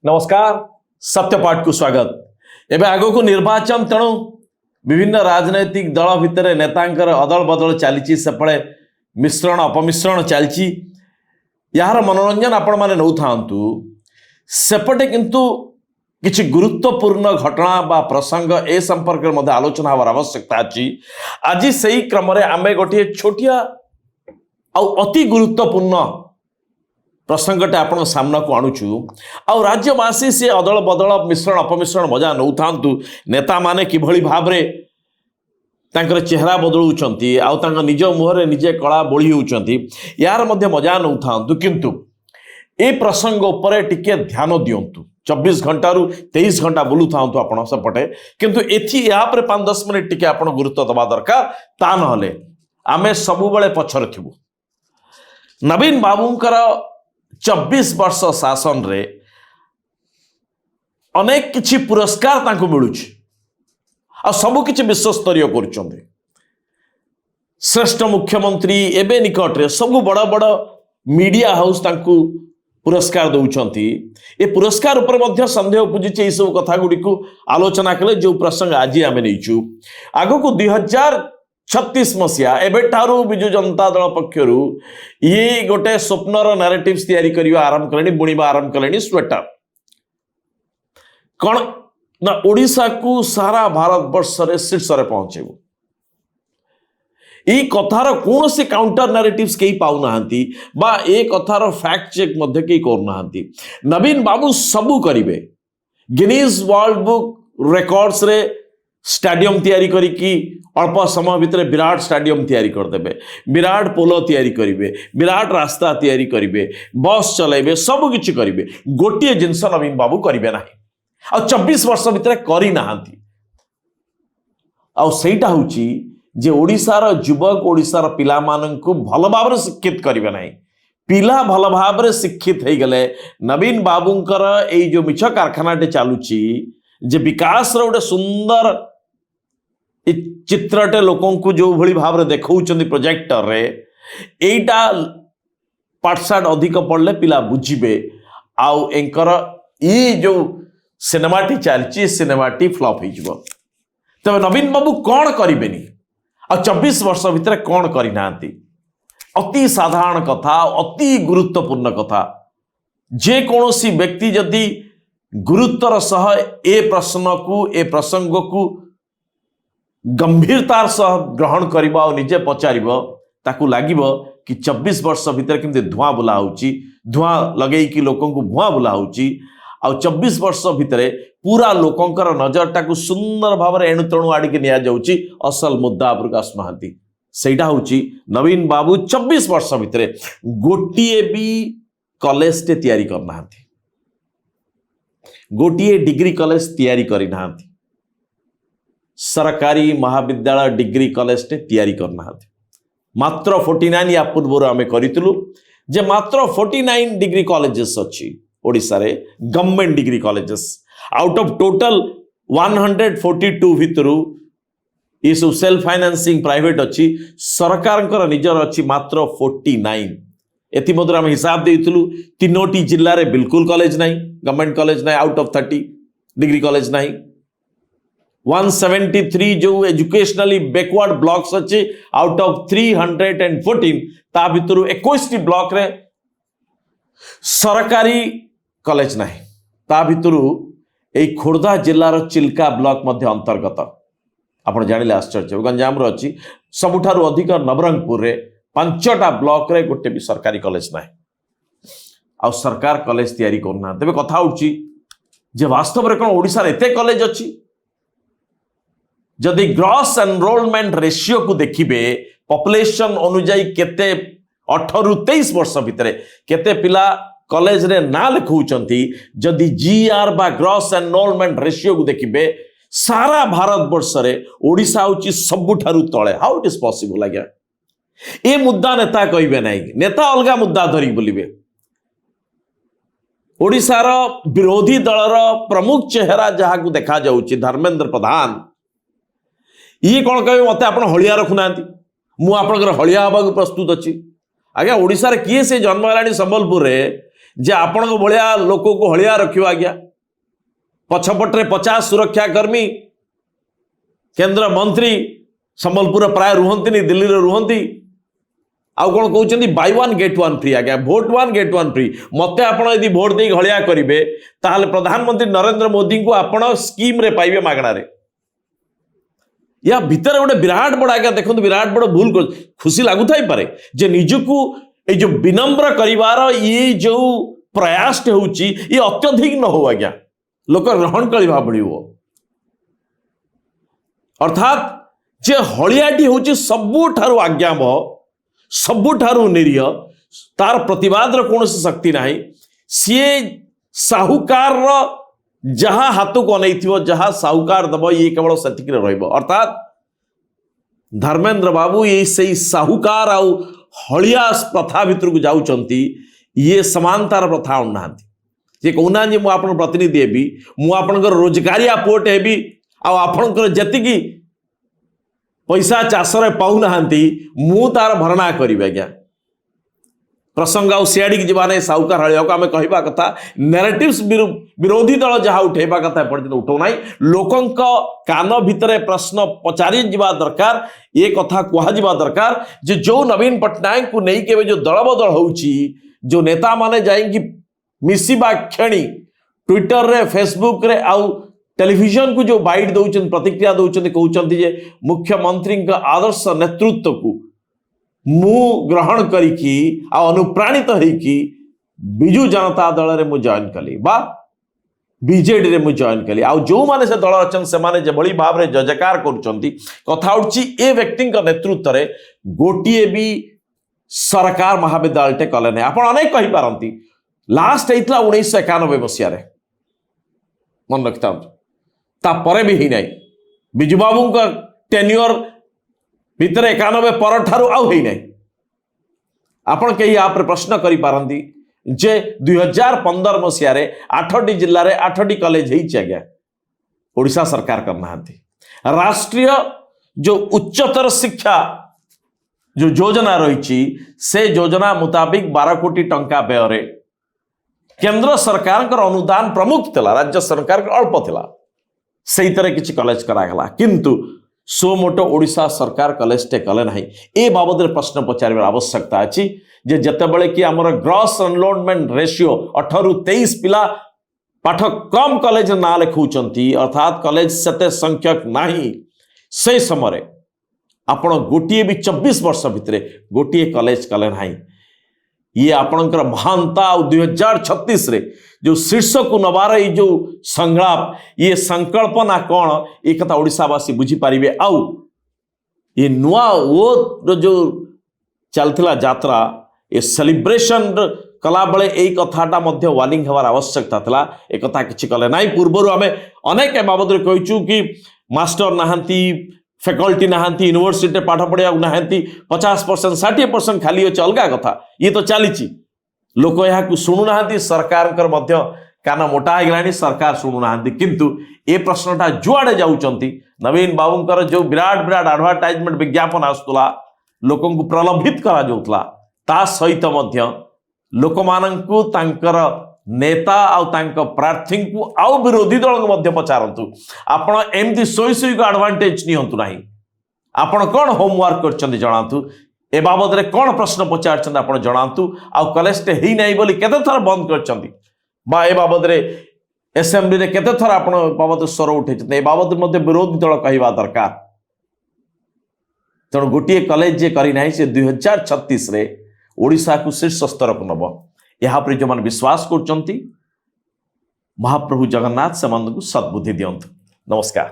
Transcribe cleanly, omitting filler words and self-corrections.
नमस्कार सत्यपाठ को स्वागत। एवं आग को निर्वाचन तेणु विभिन्न राजनैतिक दल भितर नेतांकर अदल बदल चली सेपटे मिश्रण अपमिश्रण चलती यार मनोरंजन आपण मैंने नौ था सेपटे किंतु किछि गुरुत्वपूर्ण घटना बा प्रसंग ए संपर्क में आलोचना हमार आवश्यकता अच्छी। आज से ही क्रम आमे गोटे छोटिया अति गुरुत्वपूर्ण प्रसंगटे आपण सामना को आणुचु आउ राज्यवासी से अदल बदल मिश्रण अपमिश्रण मजा नौ था नेता माने किभली भाबरे तांकर चेहरा बदलुचंती आउ तांकर निज मुहरे निजे कला बोली होउचंती यार मध्य मजा नौ था किंतु ए प्रसंग उपरे टिके ध्यान दियंतु। 24 घंटा रु 23 घंटा बोलू था आपण सेपटे किंतु एथि या पर 5-10 मिनिट टिके आपण गुरुत्व दबा दरकार ता नहले आमे सबु बेले पछर थिबु। नवीन बाबूंकर 24 वर्ष शासन रे अनेक किछि पुरस्कार तांको मिलुछि आ सबु किछि विश्व स्तरीय करूछन्ते। श्रेष्ठ मुख्यमंत्री एबे निकट रे सबु बड़ बड़ मीडिया हाउस तांको पुरस्कार दौरान ए पुरस्कार उपर मध्य संदेह उपजुचे ये सब कथा गुड़ी को आलोचना कले जो प्रसंग आज आम नहीं आग को 2036 मसीहा एबेठारू बिजु जनता दल पक्षर ये गोटे स्वप्नर नारेटिव्स तैयारी करने आरंभ कले बुणवा आरंभ कले स्वेटर कौन ना ओडिशा को सारा भारत वर्ष रे शीर्ष रे पहुंचेबो। ये कथार कौन से काउंटर नारेटिव्स कहीं पाऊ नाहंती बा ए कथार फैक्ट चेक मध्य कहीं करू नाहंती। नवीन बाबू सबू करिवे गिनीज वर्ल्ड बुक रेकॉर्ड्स रे स्टेडियम तैयारी करिकी अल्प समय भितर विराट स्टेडियम तैयारी करदेबे, विराट पोल तैयारी करिवे, विराट रास्ता तैयारी करिवे, बस चलाइबे, सब किछि करिवे। गोटिए जिंस नवीन बाबू करिवे नाही आ 24 वर्ष भितर करी नाहंती आ सेटा होची जे ओडिशार युवक ओडिशार पिला माननकु भल भाव शिक्षित करिवे नाही। पिला भल भाव शिक्षित हो गले नवीन बाबूंकर एई जो मिछ कारखानाटे चालुची जे विकास रो गोटे सुंदर चित्रटे लोकंकु जो भली भाव देखौचंदी प्रोजेक्टर रे एटा पाठशाठ अधिक पढ़ले पिला बुझिबे आउ एंकर ई जो सिनेमाटी चलची सिनेमाटी फ्लॉप हो जिवो। तबे नवीन बाबू कौन करिबेनी आ 24 वर्ष भितर कौन करी नांती। अति साधारण कथा अति गुरुत्वपूर्ण कथा जे कौनसी व्यक्ति जदि गुरुत्वर सह ए प्रश्न को ए प्रसंग को गंभीरतार सह ग्रहण करिबा और निजे पचारिबो ताकू लागिबो कि 24 वर्ष भितर केमते धुआं बुला होउची धुआं लगेई कि लोकन को भुआं बुला होउची आ 24 वर्ष भितर पूरा लोकंकर नजरटा को सुंदर भाव एणु तेणु आड़िके निया जाउची असल मुद्दा प्रकाश महांती सेटा होउची नवीन बाबू 24 वर्ष भितर गोटिए भी कॉलेज टे तैयारी करना हांती, गोटिए डिग्री कॉलेज तैयारी करी नाहांती, सरकारी महाविद्यालय डिग्री कॉलेज टे तैयारी करना हांती। मात्र 49 या पूर्व आमे करितलु जे मात्र 49 डिग्री कॉलेजेस अच्छी ओडिशा रे government degree colleges out of total 142 भितरु ये सब सेल्फ फाइनेंसिंग प्राइवेट अच्छी सरकार निजर अच्छी मात्र 49। एथि मध्य आम हिसाब देइथलु 3टी जिल्ला रे बिल्कुल कॉलेज नहीं गवर्नमेंट कॉलेज नहीं आउट ऑफ 30 डिग्री कॉलेज नहीं 173 जो एजुकेशनली बैकवर्ड ब्लॉक्स अच्छी आउट ऑफ 314 ता भितरु 21 ब्लॉक रे सरकारी कॉलेज नहीं ता भितरु ए खोर्धा जिल्लार चिल्का ब्लॉक मध्य अंतर्गत आपण जानिले आश्चर्य गंजाम रो अछि सबुठारु अधिक नवरंगपुर रे 5टा ब्लॉक रे गोटे भी सरकारी कॉलेज नाही आ सरकार कॉलेज तैयारी करना। तबे कथा उठी जे वास्तव रे कोन ओडिसा रे एते कॉलेज अछि जदि ग्रॉस एनरोलमेंट रेशियो को देखिबे पॉपुलेशन अनुसार केते 18 रु 23 वर्ष भितर केते पिला कॉलेज रे ना लिखौचंती जदि जीआर बा ग्रॉस एनरोलमेंट रेशियो को देखिबे सारा भारत वर्ष रे ओडिसा होची सबुठारु तळे। हाउ इट इज पॉसिबल आज्ञा ए मुद्दा नेता कहिबे नाही नेता अलगा मुद्दा धरी बोलिबे। ओडिसा रो विरोधी दलर प्रमुख चेहरा जहा को देखा जाउची धर्मेंद्र प्रधान ये कौन कहे मत आप हलिया रखुना मु आप हलिया हवा प्रस्तुत अच्छी आज्ञा ओडिशा रे किए से जन्म है संबलपुर रे जे आपण भलिया लोक को हलिया रखियो आज्ञा पछपटे 50 सुरक्षा कर्मी केंद्र मंत्री संबलपुर प्राय रुहंती दिल्ली रे रुहंती आउ कौन कहते buy one get one free आज्ञा भोट वन गेट वन फ्री मत आप भोट दे हलिया करेंगे ताहले प्रधानमंत्री नरेंद्र मोदी को आपण स्कीम रे पाइबे मागणारे या भितर गोटे विराट बड़ आज्ञा देखो विराट बड़ भूल कर खुशी लगुई पारे जे निजकू ये जो विनम्र करिवार ये जो प्रयास होउची ये अत्यधिक न हो आज्ञा लोक ग्रहण करवा पड़ो अर्थात जे हलियाटी होउची सबुठारु आज्ञावह सबुठारु निरीह तार प्रतिवाद कौन शक्ति ना सी साहूकार जहाँ हाथ को अन जहाँ साहूकार दब ये केवल से अर्थात धर्मेंद्र बाबू ये से साहूकार आउ हलिया प्रथा भितर को जाऊँच ये समानतार प्रथा आना ये कहना मुझे प्रतिनिधि हेबी मुझे रोजगारिया पुट हेबी आपणकर जी पैसा चाषरे पाऊना मु तार भरणा करी आज्ञा प्रसंग आड़ की जाने साहूकार हलिया को आम कहवा कथा नैरेटिव्स विरोधी दल जहाँ उठेबा कथा एपर्यंत उठाऊना लोकों कान भितर प्रश्न पचारि जा दरकार ये कथा कह दरकार जे जो नवीन पट्टनायक को नहीं के जो दल बदल होउची जो नेता माने जाइंकी मिसिबा क्षणी ट्विटर रे फेसबुक रे आउ टेलीविजन को जो बाइट दौरान प्रतिक्रिया दौरान कहते जे मुख्यमंत्री आदर्श नेतृत्व को मु ग्रहण करी अनुप्राणित होइकी बिजु जनता दल रे मु जॉइन कली बा बीजेडी रे मु जॉइन कली आ जो माने से दल अछन से माने जे बड़ी भाव रे जजकार करूचंती कथा उठी ए व्यक्ति नेतृत्व रे गोटिए भी सरकार महाविद्यालय टे कले नै आपण अनेक कहि पारंती लास्ट हेतला 1991 मसिया रे मन रखता तापर भी ही नहीं बिजू बाबू का टेन्योर भितर 91 पर ठारू आउ ही नहीं आपण कहीं आप प्रश्न करि पारंती जे 2015 मसिया रे 8टी जिल्ला रे 8टी कॉलेज हेछि आज्ञा ओडिशा सरकार करना राष्ट्रीय जो उच्चतर शिक्षा जो योजना रही से योजना मुताबिक 12 कोटी टंका व्यय केंद्र सरकार अनुदान प्रमुख थिला राज्य सरकार अल्प थिला से किसी कॉलेज करागला किंतु सो मोटो ओडिशा सरकार कॉलेज टे कले ना ए बाबद प्रश्न पचार आवश्यकता अच्छी जे जतेबेले कि आमर ग्रॉस एनरोलमेंट रेशियो 18 ରୁ 23 पिला पाठ कम कॉलेज ना लिखुचंती अर्थात कॉलेज सेते संख्यक नाही से समय आपण गोटे भी 24 वर्ष भितर गोटे कॉलेज कले ना ये आपणकर महानता 2036 रे जो शीर्ष को नबार ये जो संग्राम ये संकल्पना कौन ये कथा ओडिशावासी बुझी पारिबे आउ ये नुआ वो जो चलथिला यात्रा ये सेलिब्रेशन कला बेले यही कथाटा मध्य वार्निंग हवार आवश्यकता था एक कथा किछि कले नाई पूर्वर आम अनेक बाबद कहूँ कि मास्टर नहांती फैकल्टी नहांती यूनिवर्सिटी पाठ पढ़ा नहांती 50% 60% खाली अच्छे अलग कथा ये तो चली लोक यहाँ शुणुना सरकार कान मोटा हो सरकार शुणुना किंतु ए प्रश्नटा जुआड़े जाऊँच नवीन बाबूंकर जो विराट विराट एडवर्टाइजमेंट विज्ञापन आसूला लोक प्रलोभित करा सहित लोक मानू नेता प्रार्थी को आउ विरोधी दल को पचारतु आपण एमती सोई सोई को एडवांटेज नियंतु नाही आपण कौन होमवर्क कर जनातु ए बाबद रे कौन प्रश्न पचार आप जनातु आउ कॉलेज टे ही नहीं बोली केते थर बंद कर ए बाबद रे असेंबली रे केते थर आपण बाबद स्वर उठे ए बाबद मध्य विरोधी दल कहवा दरकार तेणु गोटे कॉलेज जे करी नाही से 2036 रे ओडिशा को शीर्ष स्तर को नब यहाँ पर जो मैंने विश्वास कर महाप्रभु जगन्नाथ से सद्बुद्धि दियंतु। नमस्कार।